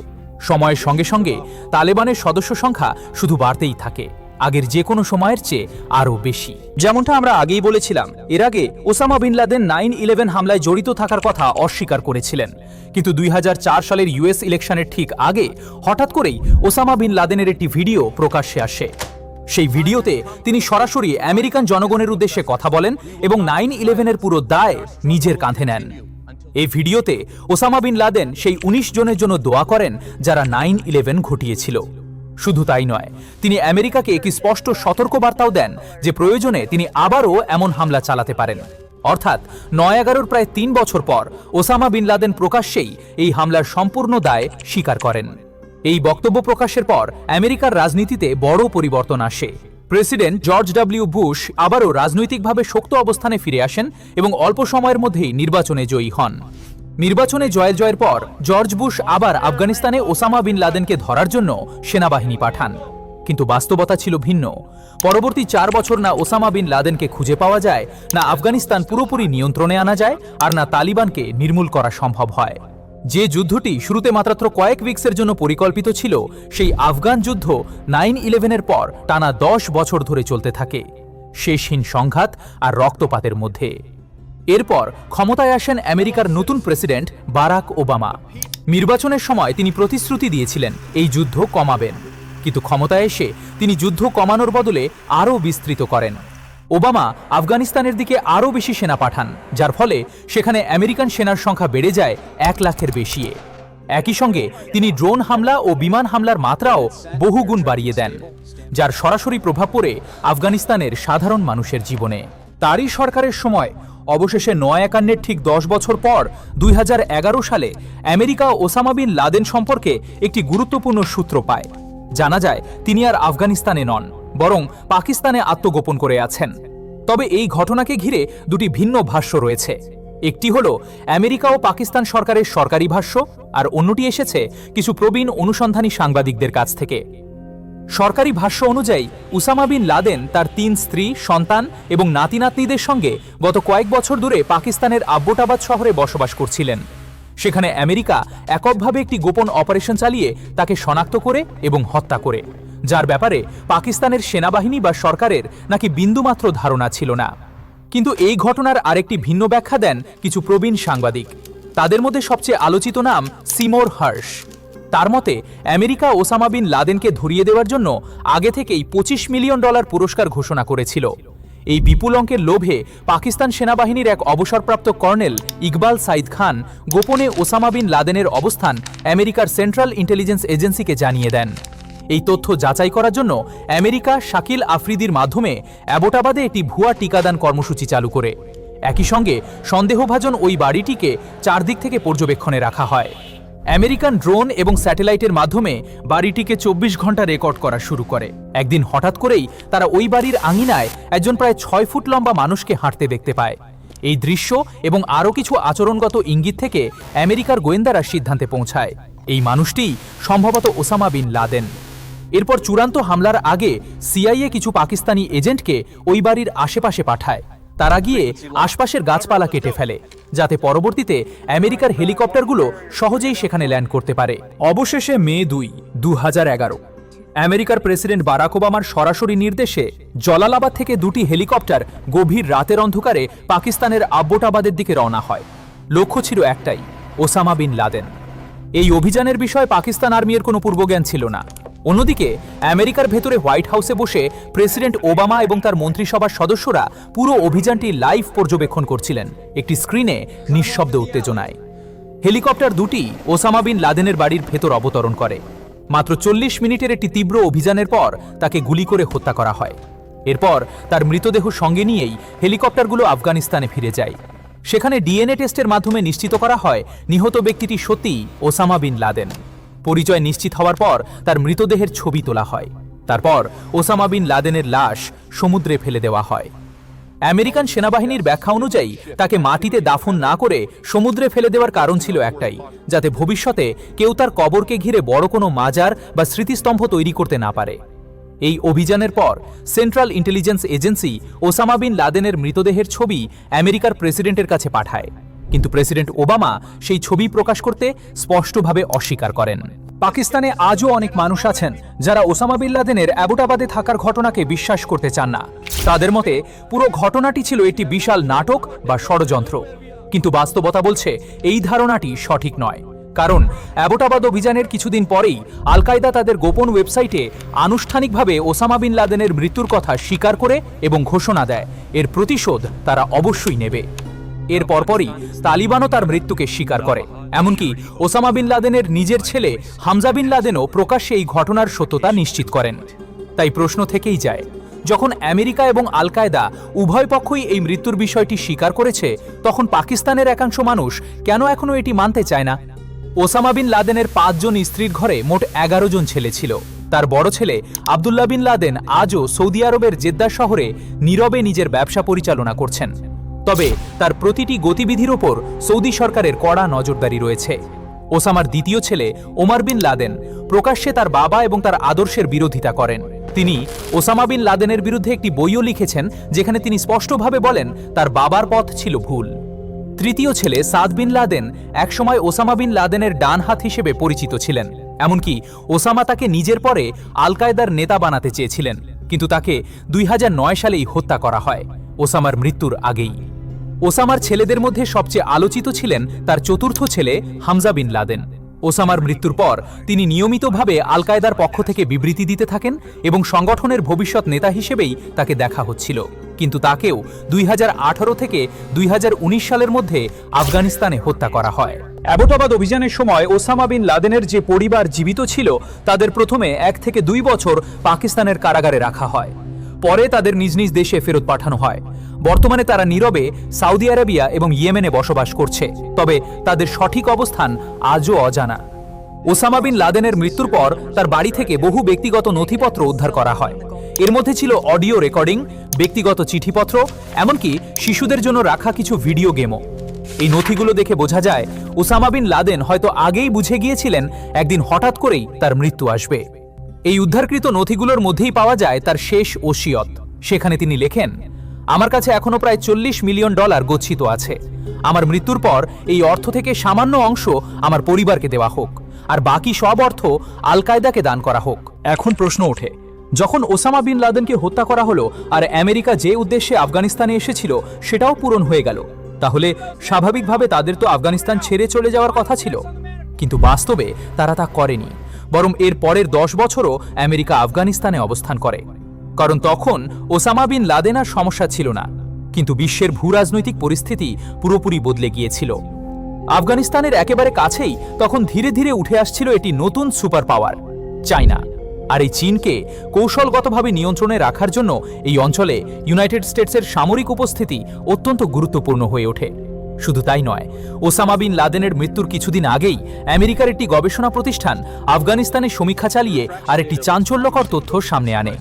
সময়ের সঙ্গে সঙ্গে তালেবানের সদস্য সংখ্যা শুধু বাড়তেই থাকে, আগের যে কোনো সময়ের চেয়ে আরও বেশি। যেমনটা আমরা আগেই বলেছিলাম, এর আগে ওসামা বিন লাদেন 9/11 হামলায় জড়িত থাকার কথা অস্বীকার করেছিলেন। কিন্তু 2004 সালের ইউএস ইলেকশনের ঠিক আগে হঠাৎ করেই ওসামা বিন লাদেনের একটি ভিডিও প্রকাশ্যে আসে। সেই ভিডিওতে তিনি সরাসরি আমেরিকান জনগণের উদ্দেশ্যে কথা বলেন এবং 9/11-এর পুরো দায় নিজের কাঁধে নেন। এই ভিডিওতে ওসামা বিন লাদেন সেই 19 জনের জন্য দোয়া করেন যারা 9/11 ঘটিয়েছিল। শুধু তাই নয়, তিনি আমেরিকাকে একটি স্পষ্ট সতর্কবার্তাও দেন যে প্রয়োজনে তিনি আবারও এমন হামলা চালাতে পারেন। অর্থাৎ 9/11-র প্রায় 3 বছর পর ওসামা বিন লাদেন প্রকাশ্যেই এই হামলার সম্পূর্ণ দায় স্বীকার করেন। এই বক্তব্য প্রকাশের পর আমেরিকার রাজনীতিতে বড় পরিবর্তন আসে। প্রেসিডেন্ট জর্জ ডব্লিউ বুশ আবারও রাজনৈতিকভাবে শক্ত অবস্থানে ফিরে আসেন এবং অল্প সময়ের মধ্যেই নির্বাচনে জয়ী হন। নির্বাচনে জয়ের পর জর্জ বুশ আবার আফগানিস্তানে ওসামা বিন লাদেনকে ধরার জন্য সেনাবাহিনী পাঠান। কিন্তু বাস্তবতা ছিল ভিন্ন। পরবর্তী 4 বছর না ওসামা বিন লাদেনকে খুঁজে পাওয়া যায়, না আফগানিস্তান পুরোপুরি নিয়ন্ত্রণে আনা যায়, আর না তালিবানকে নির্মূল করা সম্ভব হয়। যে যুদ্ধটি শুরুতে মাত্র কয়েক উইক্সের জন্য পরিকল্পিত ছিল, সেই আফগান যুদ্ধ 9/11-এর পর টানা 10 বছর ধরে চলতে থাকে, শেষহীন সংঘাত আর রক্তপাতের মধ্যে। এরপর ক্ষমতায় আসেন আমেরিকার নতুন প্রেসিডেন্ট বারাক ওবামা। নির্বাচনের সময় তিনি প্রতিশ্রুতি দিয়েছিলেন এই যুদ্ধ কমাবেন, কিন্তু ক্ষমতায় এসে তিনি যুদ্ধ কমানোর বদলে আরও বিস্তৃত করেন। ওবামা আফগানিস্তানের দিকে আরও বেশি সেনা পাঠান, যার ফলে সেখানে আমেরিকান সেনার সংখ্যা বেড়ে যায় 1 লাখের বেশি। একই সঙ্গে তিনি ড্রোন হামলা ও বিমান হামলার মাত্রাও বহুগুণ বাড়িয়ে দেন, যার সরাসরি প্রভাব পড়ে আফগানিস্তানের সাধারণ মানুষের জীবনে। তারই সরকারের সময় অবশেষে 9/11-এর ঠিক 10 বছর পর 2011 সালে আমেরিকা ওসামা বিন লাদেন সম্পর্কে একটি গুরুত্বপূর্ণ সূত্র পায়। জানা যায় তিনি আর আফগানিস্তানে নন, বরং পাকিস্তানে আত্মগোপন করে আছেন। তবে এই ঘটনাকে ঘিরে দুটি ভিন্ন ভাষ্য রয়েছে। একটি হলো আমেরিকা ও পাকিস্তান সরকারের সরকারি ভাষ্য, আর অন্যটি এসেছে কিছু প্রবীণ অনুসন্ধানী সাংবাদিকদের কাছ থেকে। সরকারি ভাষ্য অনুযায়ী ওসামা বিন লাদেন তার 3 স্ত্রী, সন্তান এবং নাতি-নাতনিদের সঙ্গে গত কয়েক বছর ধরে পাকিস্তানের আব্বোটাবাদ শহরে বসবাস করছিলেন। সেখানে আমেরিকা এককভাবে একটি গোপন অপারেশন চালিয়ে তাকে শনাক্ত করে এবং হত্যা করে, যার ব্যাপারে পাকিস্তানের সেনাবাহিনী বা সরকারের নাকি বিন্দুমাত্র ধারণা ছিল না। কিন্তু এই ঘটনার আরেকটি ভিন্ন ব্যাখ্যা দেন কিছু প্রবীণ সাংবাদিক। তাদের মধ্যে সবচেয়ে আলোচিত নাম সিমোর হার্শ। তার মতে আমেরিকা ওসামা বিন লাদেনকে ধরিয়ে দেওয়ার জন্য আগে থেকেই $25 মিলিয়ন পুরস্কার ঘোষণা করেছিল। এই বিপুল অঙ্কের লোভে পাকিস্তান সেনাবাহিনীর এক অবসরপ্রাপ্ত কর্নেল ইকবাল সাইদ খান গোপনে ওসামা বিন লাদেনের অবস্থান আমেরিকার সেন্ট্রাল ইন্টেলিজেন্স এজেন্সিকে জানিয়ে দেন। এই তথ্য যাচাই করার জন্য আমেরিকা শাকিল আফ্রিদির মাধ্যমে অ্যাবোটাবাদে একটি ভুয়া টিকাদান কর্মসূচি চালু করে। একই সঙ্গে সন্দেহভাজন ওই বাড়িটিকে চারদিক থেকে পর্যবেক্ষণে রাখা হয়। আমেরিকান ড্রোন এবং স্যাটেলাইটের মাধ্যমে বাড়িটিকে 24 ঘন্টা রেকর্ড করা শুরু করে। একদিন হঠাৎ করেই তারা ওই বাড়ির আঙিনায় একজন প্রায় 6 ফুট লম্বা মানুষকে হাঁটতে দেখতে পায়। এই দৃশ্য এবং আরও কিছু আচরণগত ইঙ্গিত থেকে আমেরিকার গোয়েন্দারা সিদ্ধান্তে পৌঁছায় এই মানুষটিই সম্ভবত ওসামা বিন লাদেন। এরপর চূড়ান্ত হামলার আগে সিআইএ কিছু পাকিস্তানি এজেন্টকে ওই বাড়ির আশেপাশে পাঠায়। তারা গিয়ে আশপাশের গাছপালা কেটে ফেলে, যাতে পরবর্তীতে আমেরিকার হেলিকপ্টারগুলো সহজেই সেখানে ল্যান্ড করতে পারে। অবশেষে মে 2, 2011 আমেরিকার প্রেসিডেন্ট বারাক ওবামার সরাসরি নির্দেশে জলালাবাদ থেকে দুটি হেলিকপ্টার গভীর রাতের অন্ধকারে পাকিস্তানের আব্বোটাবাদের দিকে রওনা হয়। লক্ষ্য ছিল একটাই, ওসামা বিন লাদেন। এই অভিযানের বিষয়ে পাকিস্তান আর্মির কোনো পূর্বজ্ঞান ছিল না। অন্যদিকে আমেরিকার ভেতরে হোয়াইট হাউসে বসে প্রেসিডেন্ট ওবামা এবং তার মন্ত্রিসভার সদস্যরা পুরো অভিযানটি লাইভ পর্যবেক্ষণ করছিলেন একটি স্ক্রিনে নিঃশব্দ উত্তেজনায়। হেলিকপ্টার দুটি ওসামা বিন লাদেনের বাড়ির ভেতর অবতরণ করে। মাত্র 40 মিনিটের একটি তীব্র অভিযানের পর তাকে গুলি করে হত্যা করা হয়। এরপর তার মৃতদেহ সঙ্গে নিয়েই হেলিকপ্টারগুলো আফগানিস্তানে ফিরে যায়। সেখানে ডিএনএ টেস্টের মাধ্যমে নিশ্চিত করা হয় নিহত ব্যক্তিটি সত্যিই ওসামা বিন লাদেন। পরিচয় নিশ্চিত হওয়ার পর তার মৃতদেহের ছবি তোলা হয়। তারপর ওসামা বিন লাদেনের লাশ সমুদ্রে ফেলে দেওয়া হয়। আমেরিকান সেনাবাহিনীর ব্যাখ্যা অনুযায়ী তাকে মাটিতে দাফন না করে সমুদ্রে ফেলে দেওয়ার কারণ ছিল একটাই, যাতে ভবিষ্যতে কেউ তার কবরকে ঘিরে বড় কোনো মাজার বা স্মৃতিস্তম্ভ তৈরি করতে না পারে। এই অভিযানের পর central intelligence agency Osama bin লাদেনের মৃতদেহের ছবি আমেরিকার প্রেসিডেন্টের কাছে পাঠায়, কিন্তু প্রেসিডেন্ট ওবামা সেই ছবি প্রকাশ করতে স্পষ্টভাবে অস্বীকার করেন। পাকিস্তানে আজও অনেক মানুষ আছেন যারা ওসামা বিন লাদেনের অ্যাবোটাবাদে থাকার ঘটনাকে বিশ্বাস করতে চান না। তাদের মতে পুরো ঘটনাটি ছিল একটি বিশাল নাটক বা ষড়যন্ত্র। কিন্তু বাস্তবতা বলছে এই ধারণাটি সঠিক নয়, কারণ অ্যাবোটাবাদ অভিযানের কিছুদিন পরেই আল কায়দা তাদের গোপন ওয়েবসাইটে আনুষ্ঠানিকভাবে ওসামা বিন লাদেনের মৃত্যুর কথা স্বীকার করে এবং ঘোষণা দেয় এর প্রতিশোধ তারা অবশ্যই নেবে। এর পরপরই তালিবানও তার মৃত্যুকে স্বীকার করে। এমনকি ওসামা বিন লাদেনের নিজের ছেলে হামজা বিন লাদেনও প্রকাশ্যে এই ঘটনার সত্যতা নিশ্চিত করেন। তাই প্রশ্ন থেকেই যায়, যখন আমেরিকা এবং আল কায়দা উভয় পক্ষই এই মৃত্যুর বিষয়টি স্বীকার করেছে, তখন পাকিস্তানের একাংশ মানুষ কেন এখনো এটি মানতে চায় না? ওসামা বিন লাদেনের 5 জন স্ত্রীর ঘরে মোট 11 জন ছেলে ছিল। তার বড় ছেলে আবদুল্লাহ বিন লাদেন আজও সৌদি আরবের জেদ্দা শহরে নীরবে নিজের ব্যবসা পরিচালনা করছেন। তবে তার প্রতিটি গতিবিধির ওপর সৌদি সরকারের কড়া নজরদারি রয়েছে। ওসামার দ্বিতীয় ছেলে ওমর বিন লাদেন প্রকাশ্যে তার বাবা এবং তার আদর্শের বিরোধিতা করেন। তিনি ওসামা বিন লাদেনের বিরুদ্ধে একটি বইও লিখেছেন, যেখানে তিনি স্পষ্টভাবে বলেন তার বাবার পথ ছিল ভুল। তৃতীয় ছেলে সাদ বিন লাদেন একসময় ওসামা বিন লাদেনের ডান হাত হিসেবে পরিচিত ছিলেন। এমনকি ওসামা তাকে নিজের পরে আল কায়দার নেতা বানাতে চেয়েছিলেন, কিন্তু তাকে 2009 সালেই হত্যা করা হয়, ওসামার মৃত্যুর আগেই। ওসামার ছেলেদের মধ্যে সবচেয়ে আলোচিত ছিলেন তার চতুর্থ ছেলে হামজা বিন লাদেন। ওসামার মৃত্যুর পর তিনি নিয়মিতভাবে আল কায়দার পক্ষ থেকে বিবৃতি দিতে থাকেন এবং সংগঠনের ভবিষ্যৎ নেতা হিসেবেই তাকে দেখা হচ্ছিল, কিন্তু তাকেও 2018 থেকে 2019 সালের মধ্যে আফগানিস্তানে হত্যা করা হয়। অ্যাবোটাবাদ অভিযানের সময় ওসামা বিন লাদেনের যে পরিবার জীবিত ছিল, তাদের প্রথমে 1 থেকে 2 বছর পাকিস্তানের কারাগারে রাখা হয়। পরে তাদের নিজ নিজ দেশে ফেরত পাঠানো হয়। বর্তমানে তারা নীরবে সৌদি আরবিয়া এবং ইয়েমেনে বসবাস করছে, তবে তাদের সঠিক অবস্থান আজও অজানা। ওসামা বিন লাদেনের মৃত্যুর পর তার বাড়ি থেকে বহু ব্যক্তিগত নথিপত্র উদ্ধার করা হয়। এর মধ্যে ছিল অডিও রেকর্ডিং, ব্যক্তিগত চিঠিপত্র, এমনকি শিশুদের জন্য রাখা কিছু ভিডিও গেমও। এই নথিগুলো দেখে বোঝা যায় ওসামা বিন লাদেন হয়তো আগেই বুঝে গিয়েছিলেন একদিন হঠাৎ করেই তার মৃত্যু আসবে। এই উদ্ধারকৃত নথিগুলোর মধ্যেই পাওয়া যায় তার শেষ ওসিয়ত। সেখানে তিনি লেখেন, আমার কাছে এখনো প্রায় $40 মিলিয়ন গচ্ছিত আছে। আমার মৃত্যুর পর এই অর্থ থেকে সামান্য অংশ আমার পরিবারকে দেওয়া হোক, আর বাকি সব অর্থ আল কায়দাকে দান করা হোক। এখন প্রশ্ন ওঠে, যখন ওসামা বিন লাদেনকে হত্যা করা হলো আর আমেরিকা যে উদ্দেশ্যে আফগানিস্তানে এসেছিল সেটাও পূরণ হয়ে গেল, তাহলে স্বাভাবিকভাবে তাদের তো আফগানিস্তান ছেড়ে চলে যাওয়ার কথা ছিল। কিন্তু বাস্তবে তারা তা করেনি, বরং এর পরের 10 বছরও আমেরিকা আফগানিস্তানে অবস্থান করে। কারণ তখন ওসামা বিন লাদেন আর সমস্যা ছিল না, কিন্তু বিশ্বের ভূরাজনৈতিক পরিস্থিতি পুরোপুরি বদলে গিয়েছিল। আফগানিস্তানের একেবারে কাছেই তখন ধীরে ধীরে উঠে আসছিল এটি নতুন সুপার পাওয়ার, চায়না। আর এই চীনকে কৌশলগতভাবে নিয়ন্ত্রণে রাখার জন্য এই অঞ্চলে ইউনাইটেড স্টেটসের সামরিক উপস্থিতি অত্যন্ত গুরুত্বপূর্ণ হয়ে ওঠে। শুধু তাই নয়, ওসামা বিন লাদেনের মৃত্যুর কিছুদিন আগেই আমেরিকার একটি গবেষণা প্রতিষ্ঠান আফগানিস্তানে সমীক্ষা চালিয়ে আরেকটি চাঞ্চল্যকর তথ্য সামনে আনে।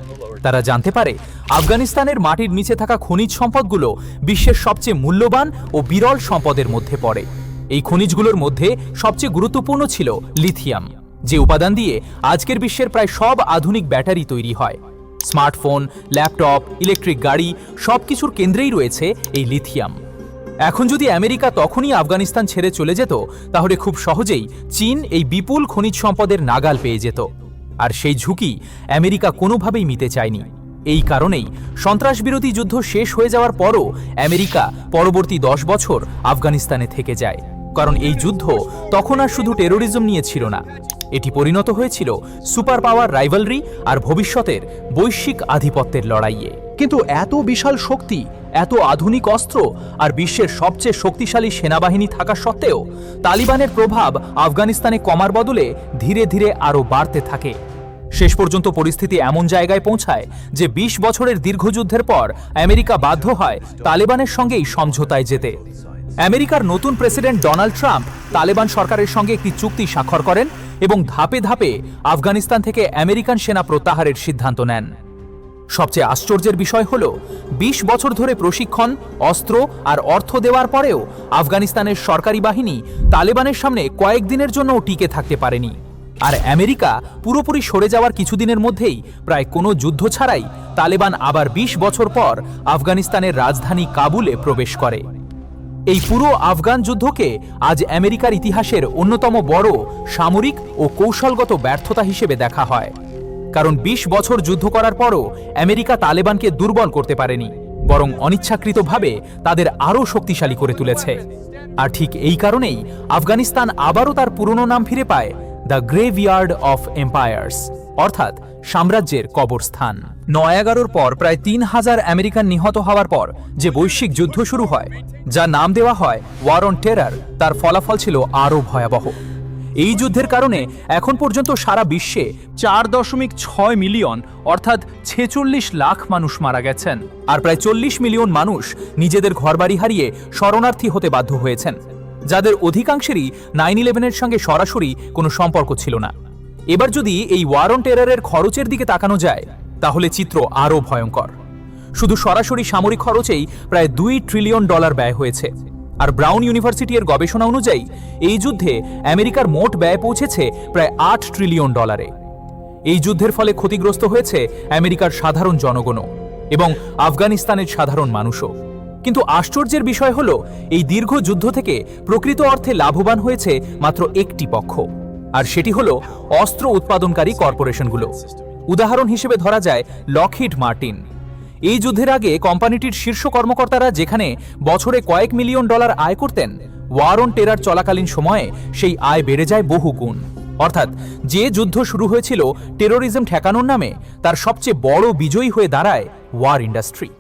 তারা জানতে পারে আফগানিস্তানের মাটির নিচে থাকা খনিজ সম্পদগুলো বিশ্বের সবচেয়ে মূল্যবান ও বিরল সম্পদের মধ্যে পড়ে। এই খনিজগুলোর মধ্যে সবচেয়ে গুরুত্বপূর্ণ ছিল লিথিয়াম, যে উপাদান দিয়ে আজকের বিশ্বের প্রায় সব আধুনিক ব্যাটারি তৈরি হয়। স্মার্টফোন, ল্যাপটপ, ইলেকট্রিক গাড়ি সবকিছুর কেন্দ্রেই রয়েছে এই লিথিয়াম। এখন যদি আমেরিকা তখনই আফগানিস্তান ছেড়ে চলে যেত, তাহলে খুব সহজেই চীন এই বিপুল খনিজ সম্পদের নাগাল পেয়ে যেত। আর সেই ঝুঁকি আমেরিকা কোনোভাবেই নিতে চায়নি। এই কারণেই সন্ত্রাসবিরোধী যুদ্ধ শেষ হয়ে যাওয়ার পরও আমেরিকা পরবর্তী 10 বছর আফগানিস্তানে থেকে যায়, কারণ এই যুদ্ধ তখন আর শুধু টেরোরিজম নিয়ে ছিল না, এটি পরিণত হয়েছিল সুপার পাওয়ার রাইভালরি আর ভবিষ্যতের বৈশ্বিক আধিপত্যের লড়াইয়ে। কিন্তু এত বিশাল শক্তি, এত আধুনিক অস্ত্র আর বিশ্বের সবচেয়ে শক্তিশালী সেনাবাহিনী থাকা সত্ত্বেও তালিবানের প্রভাব আফগানিস্তানে কমার বদলে ধীরে ধীরে আরও বাড়তে থাকে। শেষ পর্যন্ত পরিস্থিতি এমন জায়গায় পৌঁছায় যে 20 বছরের দীর্ঘযুদ্ধের পর আমেরিকা বাধ্য হয় তালেবানের সঙ্গেই সমঝোতায় যেতে। আমেরিকার নতুন প্রেসিডেন্ট ডোনাল্ড ট্রাম্প তালেবান সরকারের সঙ্গে একটি চুক্তি স্বাক্ষর করেন এবং ধাপে ধাপে আফগানিস্তান থেকে আমেরিকান সেনা প্রত্যাহারের সিদ্ধান্ত নেন। সবচেয়ে আশ্চর্যের বিষয় হল 20 বছর ধরে প্রশিক্ষণ, অস্ত্র আর অর্থ দেওয়ার পরেও আফগানিস্তানের সরকারি বাহিনী তালেবানের সামনে কয়েকদিনের জন্যও টিকে থাকতে পারেনি। আর আমেরিকা পুরোপুরি সরে যাওয়ার কিছুদিনের মধ্যেই প্রায় কোনো যুদ্ধ ছাড়াই তালেবান আবার 20 বছর পর আফগানিস্তানের রাজধানী কাবুলে প্রবেশ করে। এই পুরো আফগান যুদ্ধকে আজ আমেরিকার ইতিহাসের অন্যতম বড় সামরিক ও কৌশলগত ব্যর্থতা হিসেবে দেখা হয়, কারণ 20 বছর যুদ্ধ করার পরও আমেরিকা তালেবানকে দুর্বল করতে পারেনি, বরং অনিচ্ছাকৃতভাবে তাদের আরও শক্তিশালী করে তুলেছে। আর ঠিক এই কারণেই আফগানিস্তান আবারও তার পুরনো নাম ফিরে পায়, দ্য গ্রেভইয়ার্ড অফ এম্পায়ার্স, অর্থাৎ সাম্রাজ্যের কবরস্থান। 9/11-র পর প্রায় 3000 আমেরিকান নিহত হওয়ার পর যে বৈশ্বিক যুদ্ধ শুরু হয়, যা নাম দেওয়া হয় ওয়ার অন টেরর, তার ফলাফল ছিল আরও ভয়াবহ। এই যুদ্ধের কারণে এখন পর্যন্ত সারা বিশ্বে 4.6 মিলিয়ন অর্থাৎ 46 লাখ মানুষ মারা গেছেন, আর প্রায় 40 মিলিয়ন মানুষ নিজেদের ঘরবাড়ি হারিয়ে শরণার্থী হতে বাধ্য হয়েছেন, যাদের অধিকাংশেরই 9/11-এর সঙ্গে সরাসরি কোনো সম্পর্ক ছিল না। এবার যদি এই ওয়ার অন টেররের খরচের দিকে তাকানো যায়, তাহলে চিত্র আরও ভয়ঙ্কর। শুধু সরাসরি সামরিক খরচেই প্রায় $2 ট্রিলিয়ন ব্যয় হয়েছে, আর ব্রাউন ইউনিভার্সিটির গবেষণা অনুযায়ী এই যুদ্ধে আমেরিকার মোট ব্যয় পৌঁছেছে প্রায় $8 ট্রিলিয়ন। এই যুদ্ধের ফলে ক্ষতিগ্রস্ত হয়েছে আমেরিকার সাধারণ জনগণও এবং আফগানিস্তানের সাধারণ মানুষও। কিন্তু আশ্চর্যের বিষয় হলো, এই দীর্ঘ যুদ্ধ থেকে প্রকৃত অর্থে লাভবান হয়েছে মাত্র একটি পক্ষ, আর সেটি হলো অস্ত্র উৎপাদনকারী কর্পোরেশনগুলো। উদাহরণ হিসেবে ধরা যায় লকহিড মার্টিন। এই যুদ্ধের আগে কোম্পানিটির শীর্ষ কর্মকর্তারা যেখানে বছরে কয়েক মিলিয়ন ডলার আয় করতেন, ওয়ার অন টেরর চলাকালীন সময়ে সেই আয় বেড়ে যায় বহু গুণ। অর্থাৎ যে যুদ্ধ শুরু হয়েছিল টেরোরিজম ঠেকানোর নামে, তার সবচেয়ে বড় বিজয়ী হয়ে দাঁড়ায় ওয়ার ইন্ডাস্ট্রি।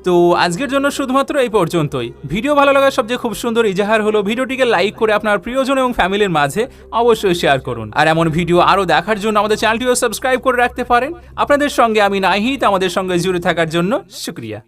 তো আজকের জন্য শুধুমাত্র এই পর্যন্তই। ভিডিও ভালো লাগার সবচেয়ে খুব সুন্দর ইজাহার হলো ভিডিওটিকে লাইক করে আপনার প্রিয়জন এবং ফ্যামিলির মাঝে অবশ্যই শেয়ার করুন। আর এমন ভিডিও আরও দেখার জন্য আমাদের চ্যানেলটিও সাবস্ক্রাইব করে রাখতে পারেন। আপনাদের সঙ্গে আমি নাহিদ, আমাদের সঙ্গে জুড়ে থাকার জন্য শুক্রিয়া।